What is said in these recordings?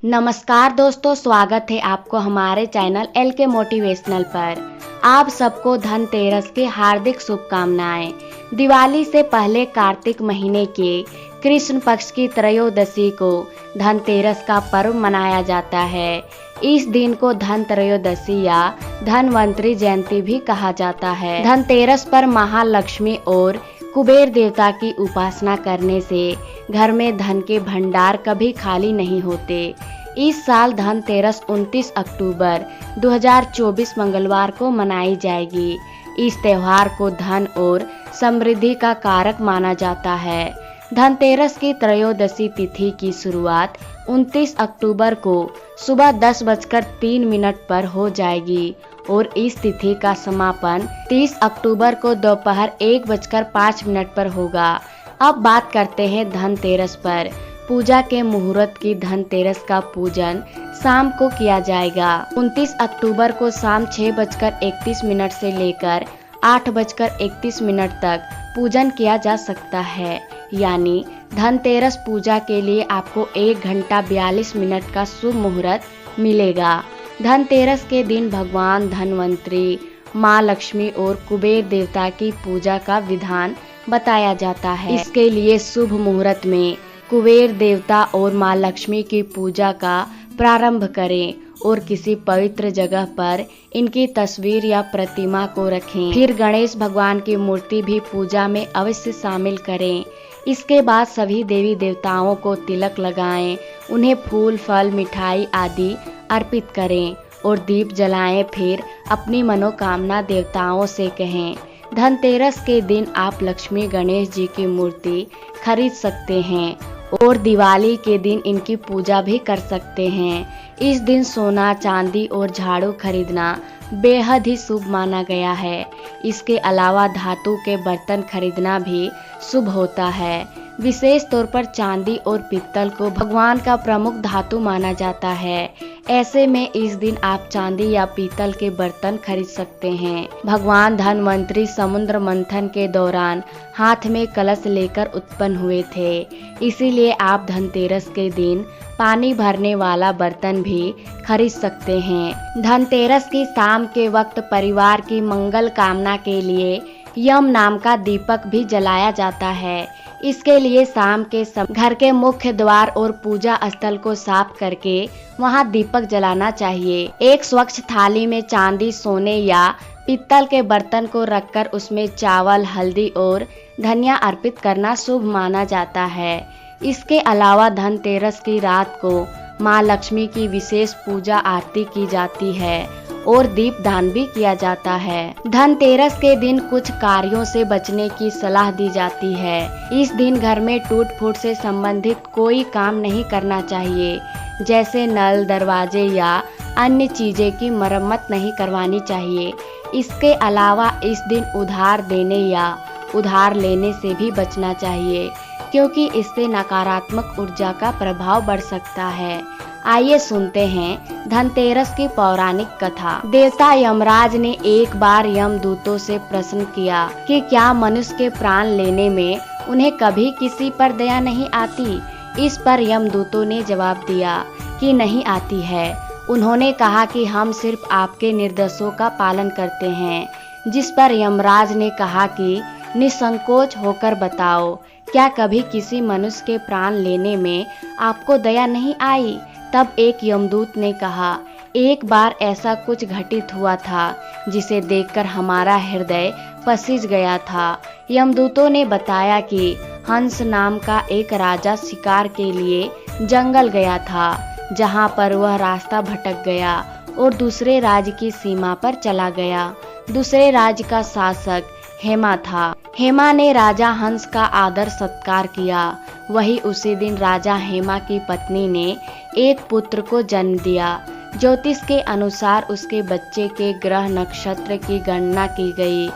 नमस्कार दोस्तों, स्वागत है आपको हमारे चैनल एल के मोटिवेशनल पर। आप सबको धनतेरस की हार्दिक शुभकामनाएं। दिवाली से पहले कार्तिक महीने के कृष्ण पक्ष की त्रयोदशी को धनतेरस का पर्व मनाया जाता है। इस दिन को धन त्रयोदशी या धनवंतरी जयंती भी कहा जाता है। धनतेरस पर महालक्ष्मी और कुबेर देवता की उपासना करने से घर में धन के भंडार कभी खाली नहीं होते। इस साल धनतेरस 29 अक्टूबर 2024 मंगलवार को मनाई जाएगी। इस त्योहार को धन और समृद्धि का कारक माना जाता है। धनतेरस की त्रयोदशी तिथि की शुरुआत 29 अक्टूबर को सुबह 10:03 पर हो जाएगी और इस तिथि का समापन 30 अक्टूबर को दोपहर 1:05 पर होगा। अब बात करते हैं धनतेरस पर। पूजा के मुहूर्त की धनतेरस का पूजन शाम को किया जाएगा। 29 अक्टूबर को शाम 6:31 से लेकर 8:31 तक पूजन किया जा सकता है। यानी धनतेरस पूजा के लिए आपको 1 घंटा 42 मिनट का शुभ मुहूर्त मिलेगा। धनतेरस के दिन भगवान धनवंतरी, माँ लक्ष्मी और कुबेर देवता की पूजा का विधान बताया जाता है। इसके लिए शुभ मुहूर्त में कुबेर देवता और माँ लक्ष्मी की पूजा का प्रारंभ करें और किसी पवित्र जगह पर इनकी तस्वीर या प्रतिमा को रखें। फिर गणेश भगवान की मूर्ति भी पूजा में अवश्य शामिल करें। इसके बाद सभी देवी देवताओं को तिलक लगाएं, उन्हें फूल, फल, मिठाई आदि अर्पित करें और दीप जलाएं। फिर अपनी मनोकामना देवताओं से कहें। धनतेरस के दिन आप लक्ष्मी गणेश जी की मूर्ति खरीद सकते हैं और दिवाली के दिन इनकी पूजा भी कर सकते हैं। इस दिन सोना, चांदी और झाड़ू खरीदना बेहद ही शुभ माना गया है। इसके अलावा धातु के बर्तन खरीदना भी शुभ होता है। विशेष तौर पर चांदी और पीतल को भगवान का प्रमुख धातु माना जाता है। ऐसे में इस दिन आप चांदी या पीतल के बर्तन खरीद सकते हैं। भगवान धनवंतरी समुद्र मंथन के दौरान हाथ में कलश लेकर उत्पन्न हुए थे। इसीलिए आप धनतेरस के दिन पानी भरने वाला बर्तन भी खरीद सकते हैं। धनतेरस की शाम के वक्त परिवार की मंगल कामना के लिए यम नाम का दीपक भी जलाया जाता है। इसके लिए शाम के समय घर के मुख्य द्वार और पूजा स्थल को साफ करके वहां दीपक जलाना चाहिए। एक स्वच्छ थाली में चांदी, सोने या पीतल के बर्तन को रखकर उसमें चावल, हल्दी और धनिया अर्पित करना शुभ माना जाता है। इसके अलावा धनतेरस की रात को माँ लक्ष्मी की विशेष पूजा आरती की जाती है और दीपदान भी किया जाता है। धनतेरस के दिन कुछ कार्यों से बचने की सलाह दी जाती है। इस दिन घर में टूट फूट से संबंधित कोई काम नहीं करना चाहिए, जैसे नल, दरवाजे या अन्य चीजें की मरम्मत नहीं करवानी चाहिए। इसके अलावा इस दिन उधार देने या उधार लेने से भी बचना चाहिए, क्योंकि इससे नकारात्मक ऊर्जा का प्रभाव बढ़ सकता है। आइए सुनते हैं धनतेरस की पौराणिक कथा। देवता यमराज ने एक बार यमदूतों से प्रश्न किया कि क्या मनुष्य के प्राण लेने में उन्हें कभी किसी पर दया नहीं आती। इस पर यमदूतों ने जवाब दिया कि नहीं आती है। उन्होंने कहा कि हम सिर्फ आपके निर्देशों का पालन करते हैं। जिस पर यमराज ने कहा कि निसंकोच होकर बताओ, क्या कभी किसी मनुष्य के प्राण लेने में आपको दया नहीं आई। तब एक यमदूत ने कहा, एक बार ऐसा कुछ घटित हुआ था जिसे देखकर हमारा हृदय पसीज गया था। यमदूतों ने बताया कि हंस नाम का एक राजा शिकार के लिए जंगल गया था, जहां पर वह रास्ता भटक गया और दूसरे राज्य की सीमा पर चला गया। दूसरे राज्य का शासक हेमा था। हेमा ने राजा हंस का आदर सत्कार किया। वही उसी दिन राजा हेमा की पत्नी ने एक पुत्र को जन्म दिया। ज्योतिष के अनुसार उसके बच्चे के ग्रह नक्षत्र की गणना की गई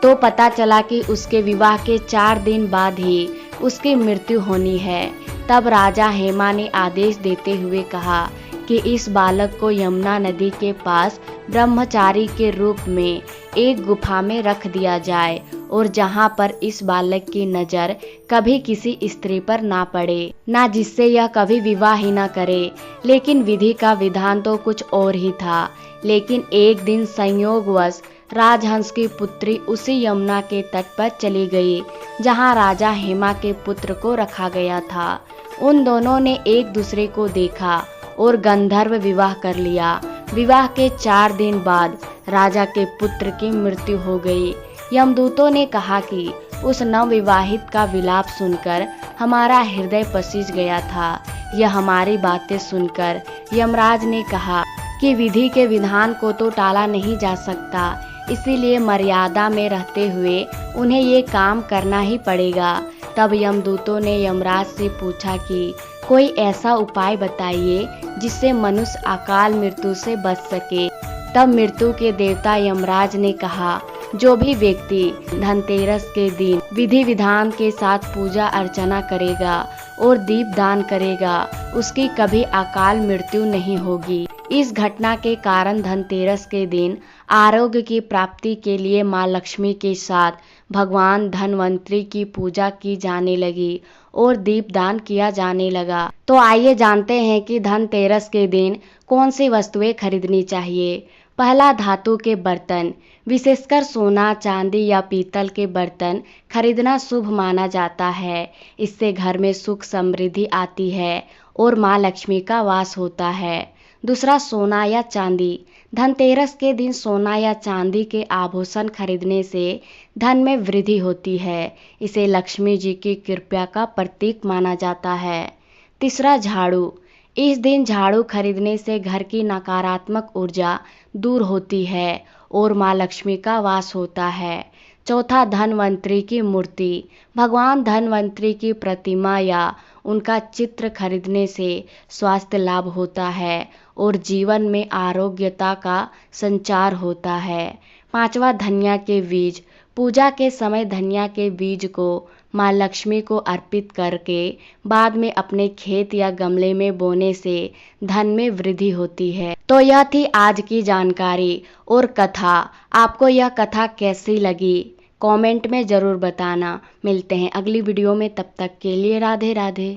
तो पता चला कि उसके विवाह के 4 दिन बाद ही उसकी मृत्यु होनी है। तब राजा हेमा ने आदेश देते हुए कहा कि इस बालक को यमुना नदी के पास ब्रह्मचारी के रूप में एक गुफा में रख दिया जाए और जहाँ पर इस बालक की नज़र कभी किसी स्त्री पर ना पड़े, ना जिससे यह कभी विवाह ही ना करे। लेकिन विधि का विधान तो कुछ और ही था। लेकिन एक दिन संयोगवश राजहंस की पुत्री उसी यमुना के तट पर चली गई जहाँ राजा हेमा के पुत्र को रखा गया था। उन दोनों ने एक दूसरे को देखा और गंधर्व विवाह कर लिया। विवाह के 4 दिन बाद राजा के पुत्र की मृत्यु हो गई। यमदूतों ने कहा कि उस नवविवाहित का विलाप सुनकर हमारा हृदय पसीज गया था। यह हमारी बातें सुनकर यमराज ने कहा कि विधि के विधान को तो टाला नहीं जा सकता, इसीलिए मर्यादा में रहते हुए उन्हें ये काम करना ही पड़ेगा। तब यमदूतों ने यमराज से पूछा कि कोई ऐसा उपाय बताइए जिससे मनुष्य अकाल मृत्यु से बच सके। तब मृत्यु के देवता यमराज ने कहा, जो भी व्यक्ति धनतेरस के दिन विधि विधान के साथ पूजा अर्चना करेगा और दीप दान करेगा, उसकी कभी अकाल मृत्यु नहीं होगी। इस घटना के कारण धनतेरस के दिन आरोग्य की प्राप्ति के लिए माँ लक्ष्मी के साथ भगवान धनवंतरी की पूजा की जाने लगी और दीपदान किया जाने लगा। तो आइए जानते हैं कि धनतेरस के दिन कौन सी वस्तुएं खरीदनी चाहिए। पहला, धातु के बर्तन, विशेषकर सोना, चांदी या पीतल के बर्तन खरीदना शुभ माना जाता है। इससे घर में सुख समृद्धि आती है और माँ लक्ष्मी का वास होता है। दूसरा, सोना या चांदी, धनतेरस के दिन सोना या चांदी के आभूषण खरीदने से धन में वृद्धि होती है। इसे लक्ष्मी जी की कृपा का प्रतीक माना जाता है। तीसरा, झाड़ू, इस दिन झाड़ू खरीदने से घर की नकारात्मक ऊर्जा दूर होती है और माँ लक्ष्मी का वास होता है। चौथा, धनवंतरी की मूर्ति, भगवान धनवंतरी की प्रतिमा या उनका चित्र खरीदने से स्वास्थ्य लाभ होता है और जीवन में आरोग्यता का संचार होता है। पांचवा, धनिया के बीज, पूजा के समय धनिया के बीज को माँ लक्ष्मी को अर्पित करके बाद में अपने खेत या गमले में बोने से धन में वृद्धि होती है। तो यह थी आज की जानकारी और कथा। आपको यह कथा कैसी लगी कमेंट में ज़रूर बताना। मिलते हैं अगली वीडियो में, तब तक के लिए राधे राधे।